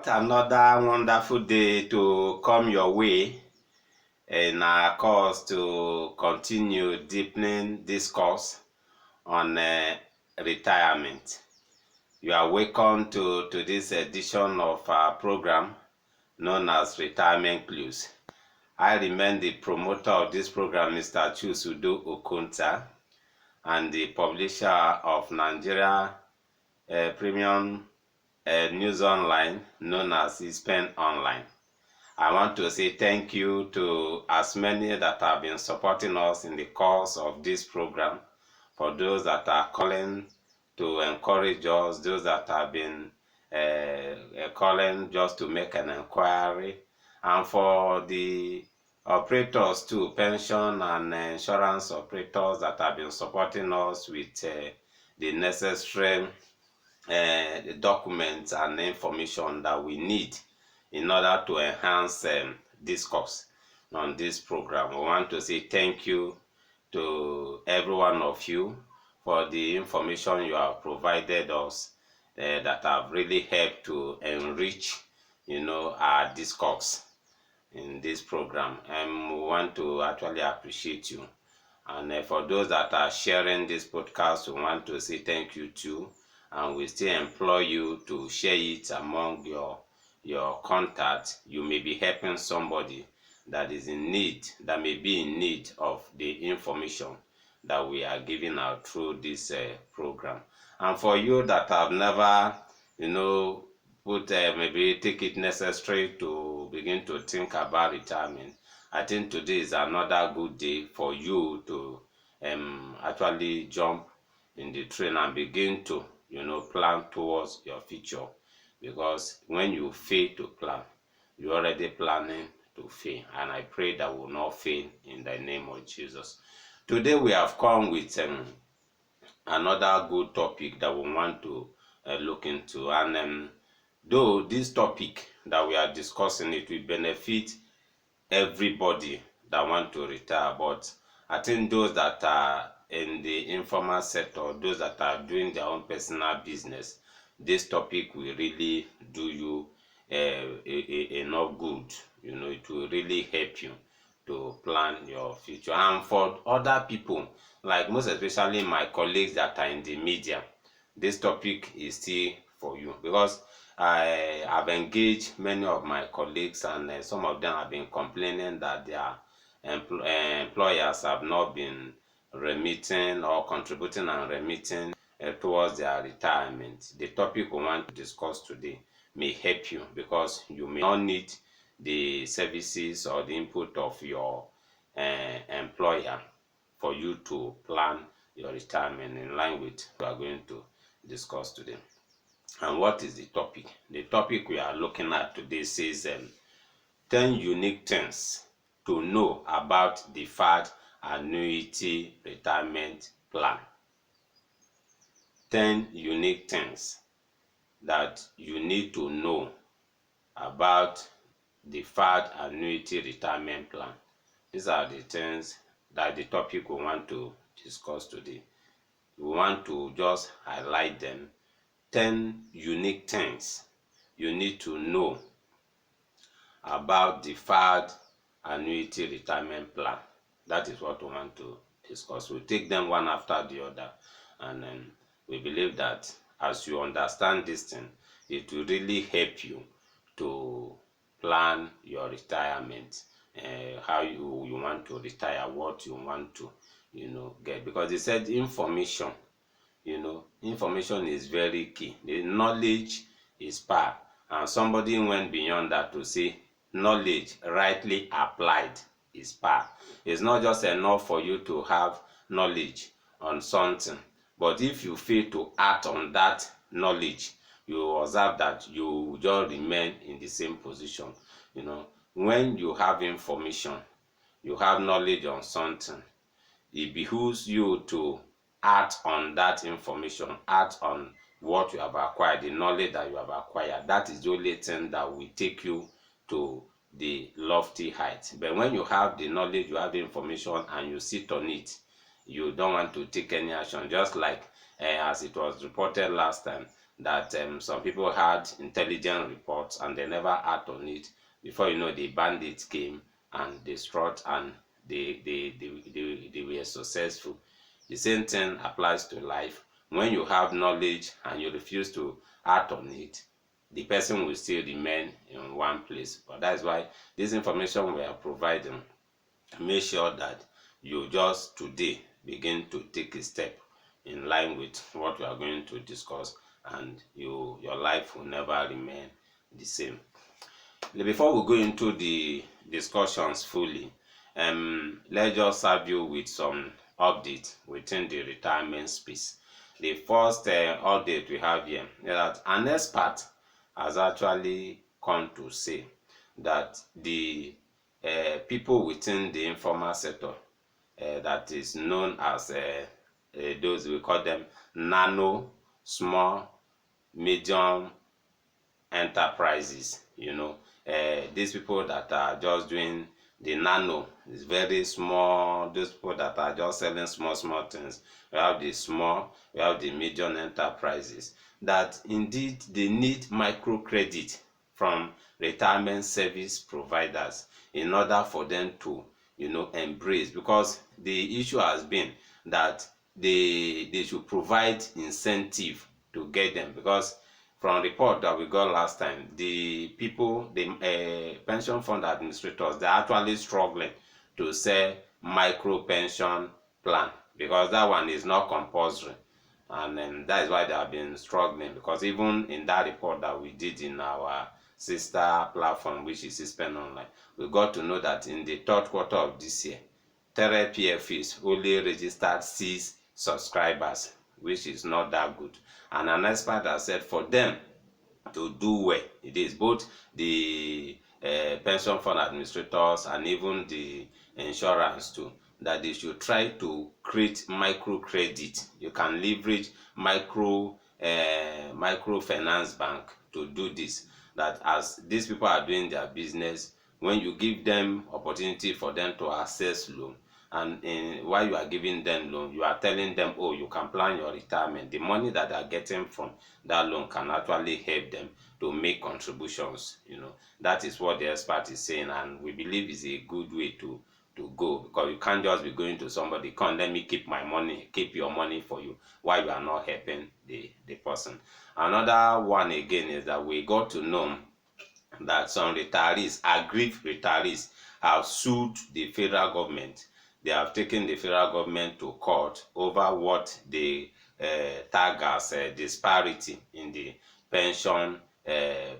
Another wonderful day to come your way in our course to continue deepening discourse on retirement. You are welcome to this edition of our program known as Retirement Clues. I remain the promoter of this program, Mr. Chusudo Okunta, and the publisher of Nigeria Premium News Online, known as Ispen Online. I want to say thank you to as many that have been supporting us in the course of this program, for those that are calling to encourage us, those that have been calling just to make an inquiry, and for the operators too, pension and insurance operators that have been supporting us with the necessary documents and information that we need in order to enhance discourse on this program. We want to say thank you to every one of you for the information you have provided us that have really helped to enrich, our discourse in this program. And we want to actually appreciate you. And for those that are sharing this podcast, we want to say thank you too. And we still implore you to share it among your contacts. You may be helping somebody that is in need, that may be in need of the information that we are giving out through this program. And for you that have never, maybe take it necessary to begin to think about retirement, I think today is another good day for you to actually jump in the train and begin to plan towards your future, because when you fail to plan, you're already planning to fail, and I pray that will not fail in the name of Jesus. Today we have come with another good topic that we want to look into, and though this topic that we are discussing, it will benefit everybody that want to retire, but I think those that are in the informal sector, those that are doing their own personal business, this topic will really do you enough good. It will really help you to plan your future. And for other people, like most especially my colleagues that are in the media, this topic is still for you, because I have engaged many of my colleagues, and some of them have been complaining that their employers have not been remitting or contributing and remitting towards their retirement. The topic we want to discuss today may help you, because you may not need the services or the input of your employer for you to plan your retirement in line with what we are going to discuss today. And what is the topic? The topic we are looking at today says 10 unique things to know about deferred annuity retirement plan. 10 unique things that you need to know about deferred annuity retirement plan. These are the things that the topic we want to discuss today. We want to just highlight them. 10 unique things you need to know about deferred annuity retirement plan. That is what we want to discuss. We'll take them one after the other, and then we believe that as you understand this thing, it will really help you to plan your retirement, how you want to retire, what you want to get, because they said information is very key. The knowledge is power, and somebody went beyond that to say knowledge rightly applied is power. It's not just enough for you to have knowledge on something, but if you fail to act on that knowledge, you observe that you just remain in the same position. When you have information, you have knowledge on something, it behooves you to act on that information, act on what you have acquired, the knowledge that you have acquired. That is the only thing that will take you to the lofty heights. But when you have the knowledge, you have the information, and you sit on it, you don't want to take any action. Just like as it was reported last time, that some people had intelligent reports and they never act on it. Before you know, the bandits came and they struck and they were successful. The same thing applies to life. When you have knowledge and you refuse to act on it, the person will still remain in one place. But that's why this information we are providing, make sure that you just today begin to take a step in line with what we are going to discuss, and your life will never remain the same. Before we go into the discussions fully, let's just serve you with some update within the retirement space. The first update we have here is that an expert has actually come to say that the people within the informal sector, that is known as those, we call them nano, small, medium enterprises, these people that are just doing the nano, is very small, those people that are just selling small things. We have the small, we have the medium enterprises, that indeed they need microcredit from retirement service providers in order for them to embrace, because the issue has been that they should provide incentive to get them, because from report that we got last time, the people, the pension fund administrators, they're actually struggling to sell micro pension plan, because that one is not compulsory. And that is why they have been struggling, because even in that report that we did in our sister platform, which is Spend Online, we got to know that in the third quarter of this year, Tere PFAs only registered 6 subscribers, which is not that good. And an expert has said for them to do well, it is both the pension fund administrators and even the insurance too, that they should try to create microcredit. You can leverage microfinance bank to do this. That as these people are doing their business, when you give them opportunity for them to access loan, and while you are giving them loan, you are telling them, oh, you can plan your retirement. The money that they are getting from that loan can actually help them to make contributions. That is what the expert is saying, and we believe is a good way to go, because you can't just be going to somebody, come, let me keep my money, keep your money for you, while you are not helping the person. Another one again is that we got to know that some retirees, aggrieved retirees, have sued the federal government. They have taken the federal government to court over what they tag as disparity in the pension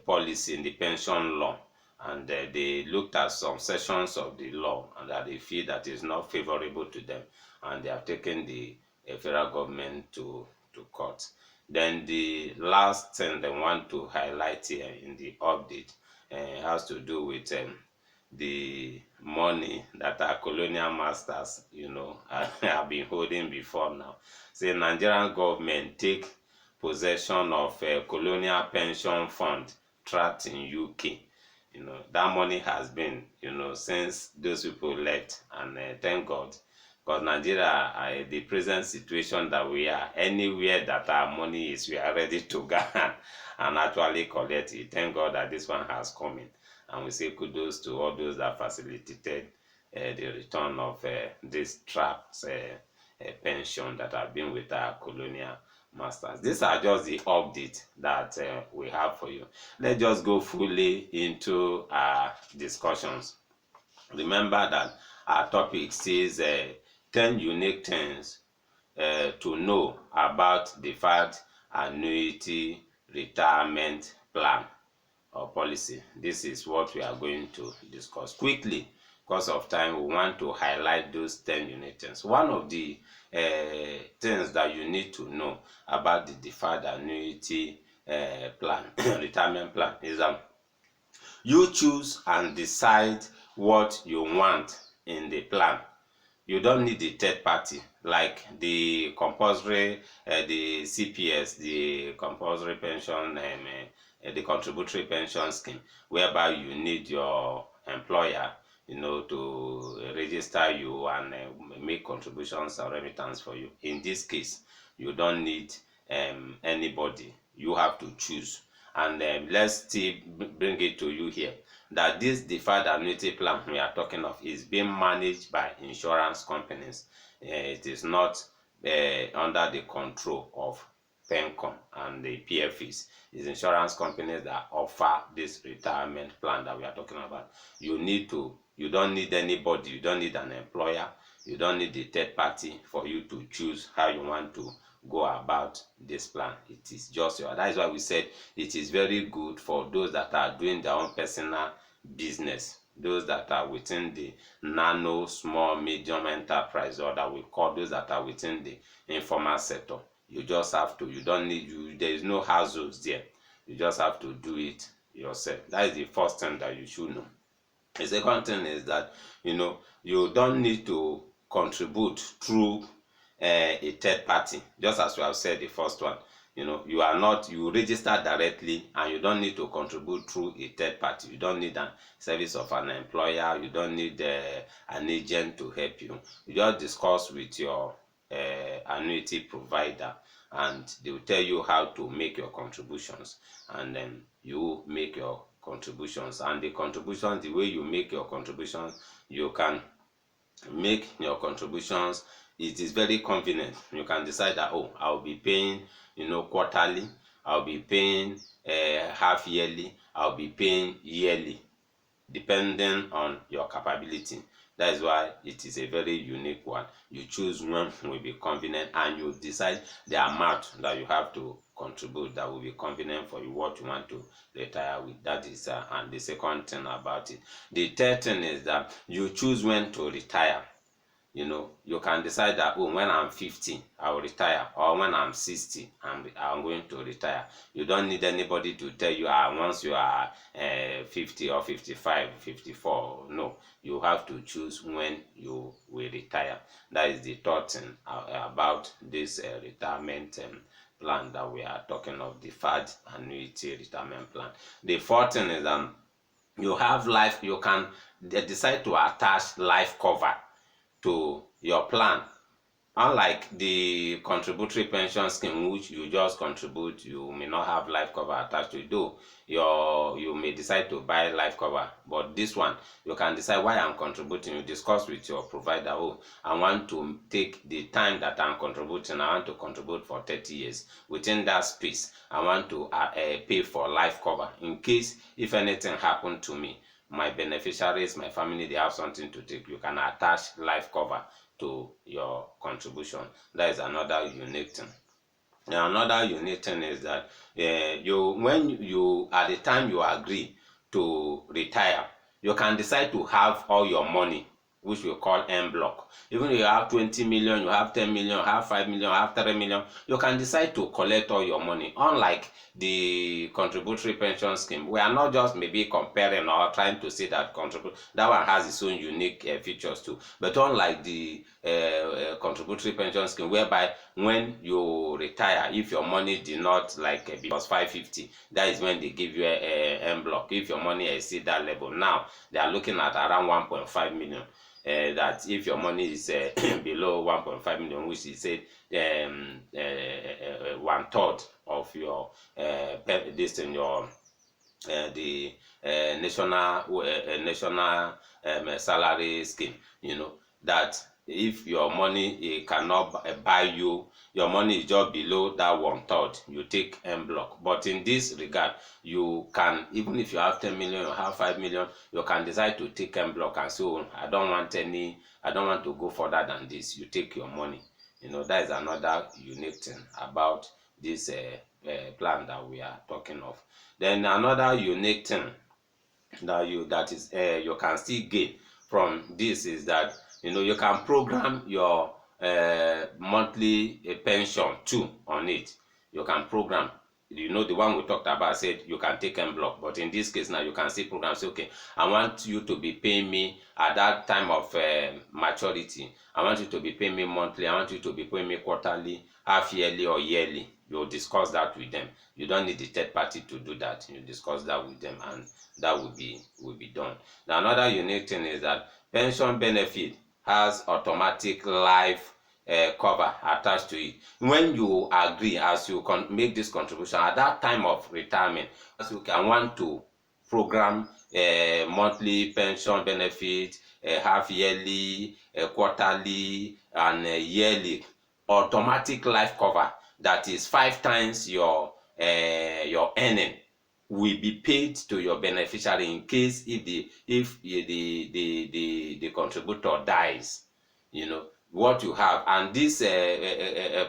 policy, in the pension law. And they looked at some sections of the law and that they feel that is not favorable to them. And they have taken the federal government to court. Then the last thing they want to highlight here in the update has to do with the money that our colonial masters, have been holding before now. Say Nigerian government take possession of a colonial pension fund trapped in UK. That money has been, since those people left, and thank God, because Nigeria, the present situation that we are, anywhere that our money is, we are ready to go and actually collect it. Thank God that this one has come in. And we say kudos to all those that facilitated the return of this trapped pension that have been with our colonial masters. These are just the updates that we have for you. Let's just go fully into our discussions. Remember that our topic says 10 unique things to know about deferred annuity retirement plan or policy. This is what we are going to discuss quickly. Because of time, we want to highlight those 10 unique things. One of the things that you need to know about the deferred annuity plan, retirement plan, is that you choose and decide what you want in the plan. You don't need the third party like the compulsory, the CPS, the compulsory pension, the contributory pension scheme, whereby you need your employer, to register you and make contributions or remittance for you. In this case, you don't need anybody. you have to choose. And let's still bring it to you here that this deferred annuity plan we are talking of is being managed by insurance companies. It is not under the control of Pencom and the PFEs. It's insurance companies that offer this retirement plan that we are talking about. You don't need anybody, you don't need an employer, you don't need the third party for you to choose how you want to go about this plan. It is just your. That is why we said it is very good for those that are doing their own personal business, those that are within the nano, small, medium enterprise, or that we call those that are within the informal sector. You just have to, you don't need, there is no hassles there. You just have to do it yourself. That is the first thing that you should know. The second thing is that you don't need to contribute through a third party, just as we have said the first one. You register directly and you don't need to contribute through a third party. You don't need a service of an employer, you don't need an agent to help you. You just discuss with your annuity provider and they will tell you how to make your contributions, and then you make your contributions. And the contributions, the way you make your contributions, you can make your contributions. It is very convenient. You can decide that, oh, I'll be paying quarterly, I'll be paying half yearly, I'll be paying yearly, depending on your capability. That is why it is a very unique one. You choose when will be convenient and you decide the amount that you have to contribute that will be convenient for you, what you want to retire with. That is and the second thing about it. The third thing is that you choose when to retire. You can decide that, oh, when I'm 50 I will retire, or when I'm 60 I'm going to retire. You don't need anybody to tell you once you are 50 or 55, 54. No, you have to choose when you will retire. That is the third thing about this retirement plan that we are talking of, the deferred annuity retirement plan. The fourth thing is you can decide to attach life cover to your plan. Unlike the contributory pension scheme, which you just contribute, you may not have life cover attached to it, though you may decide to buy life cover. But this one, you can decide why I'm contributing. You discuss with your provider, oh, I want to take the time that I'm contributing, I want to contribute for 30 years. Within that space, I want to pay for life cover. In case if anything happened to me, my beneficiaries, my family, they have something to take. You can attach life cover to your contribution. That is another unique thing. Now, another unique thing is that when you at the time you agree to retire, you can decide to have all your money, which we call en block. Even if you have 20 million, you have 10 million, you have 5 million, you have 3 million, you can decide to collect all your money. Unlike the contributory pension scheme, we are not just maybe comparing or trying to say that that one has its own unique features too. But unlike the contributory pension scheme, whereby when you retire, if your money did not because 550, that is when they give you a en block. If your money exceed that level, now they are looking at around 1.5 million. That if your money is below 1.5 million, which is said one third of your this in your the national salary scheme, that if your money cannot buy you, your money is just below that one third, you take en block. But in this regard, you can, even if you have 10 million, you have 5 million, you can decide to take en block and say, oh, I don't want to go further than this. You take your money. That is another unique thing about this plan that we are talking of. Then another unique thing that you can still gain from this is that you can program your monthly pension too on it. You can program. The one we talked about said you can take en block, but in this case now you can still program. Say, okay, I want you to be paying me at that time of maturity. I want you to be paying me monthly. I want you to be paying me quarterly, half yearly, or yearly. You'll discuss that with them. You don't need the third party to do that. You discuss that with them, and that will be done. Now, another unique thing is that pension benefit has automatic life cover attached to it. When you agree, as you make this contribution at that time of retirement, as you can want to program monthly pension benefit, half yearly, quarterly, and yearly automatic life cover that is 5 times your earning will be paid to your beneficiary in case if the contributor dies. What you have, and this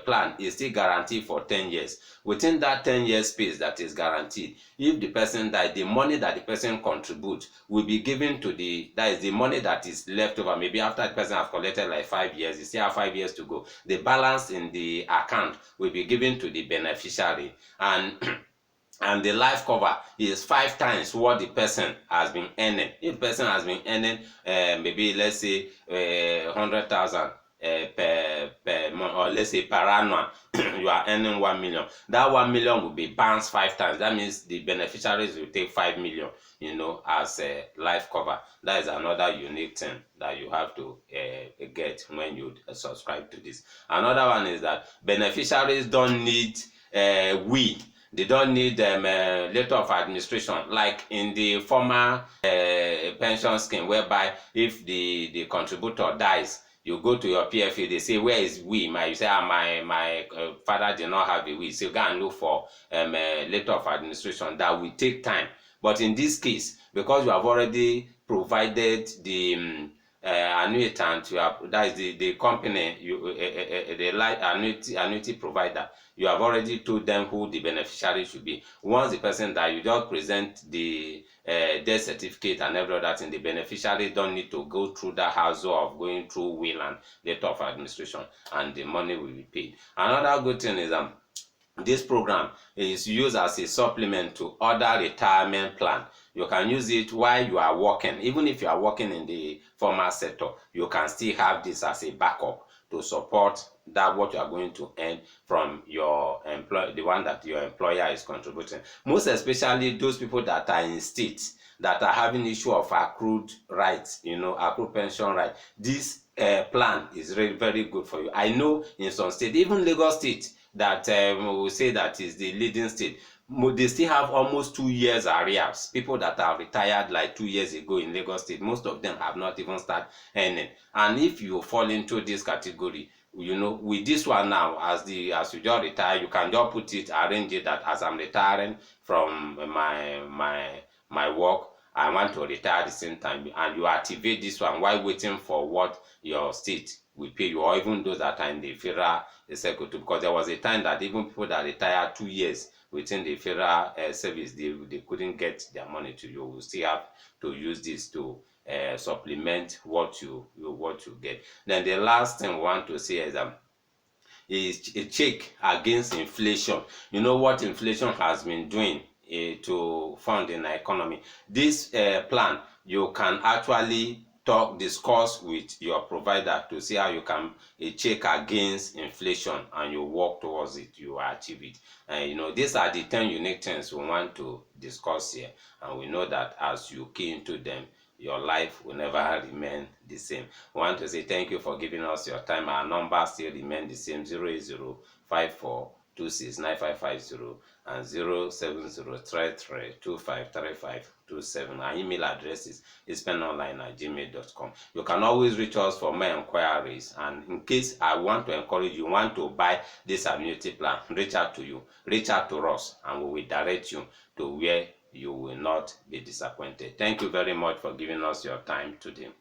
plan is still guaranteed for 10 years. Within that 10 year space that is guaranteed, if the person die, the money that the person contributes will be given to that is the money that is left over. Maybe after the person has collected like 5 years, you still have 5 years to go, the balance in the account will be given to the beneficiary. And and the life cover is 5 times what the person has been earning. If the person has been earning maybe let's say 100,000 per month, or let's say per annum, you are earning 1 million. That 1 million will be bounced 5 times. That means the beneficiaries will take 5 million, as a life cover. That is another unique thing that you have to get when you subscribe to this. Another one is that beneficiaries don't need they don't need letter of administration like in the former pension scheme, whereby if the contributor dies, you go to your PFA, they say, where is we? You say, my father did not have a will. So go and look for a letter of administration. That will take time. But in this case, because you have already provided the annuitant, that is the company, the life annuity provider, you have already told them who the beneficiary should be. Once the person dies, you just present the death certificate and every other thing. The beneficiary don't need to go through the hassle of going through will and letter of administration, and the money will be paid. Another good thing is this program is used as a supplement to other retirement plan. You can use it while you are working. Even if you are working in the formal sector, you can still have this as a backup to support that what you are going to earn from your the one that your employer is contributing. Most especially those people that are in states that are having issue of accrued rights, accrued pension right. This plan is really very good for you. I know in some states, even Lagos State, that we will say that is the leading state, they still have almost 2 years arrears. People that have retired like 2 years ago in Lagos State, most of them have not even started earning. And if you fall into this category, with this one now, as you just retire, you can just put it, arrange it that as I'm retiring from my work, I want to retire at the same time, and you activate this one while waiting for what your state will pay you, or even those that are in the federal executive, because there was a time that even people that retired 2 years within the federal service, they couldn't get their money to you. You still have to use this to supplement what you get. Then the last thing we want to say is a check against inflation. You know what inflation has been doing to fund in the economy. This plan, you can actually discuss with your provider to see how you can check against inflation, and you work towards it, you achieve it. And these are the 10 unique things we want to discuss here, and we know that as you key into them, your life will never remain the same. We want to say thank you for giving us your time. Our number still remain the same: 08054269550 and 07033253527. Our email address is ispenonline@gmail.com. You can always reach us for more inquiries, and in case I want to encourage you, want to buy this annuity plan, reach out to us, and we will direct you to where you will not be disappointed. Thank you very much for giving us your time today.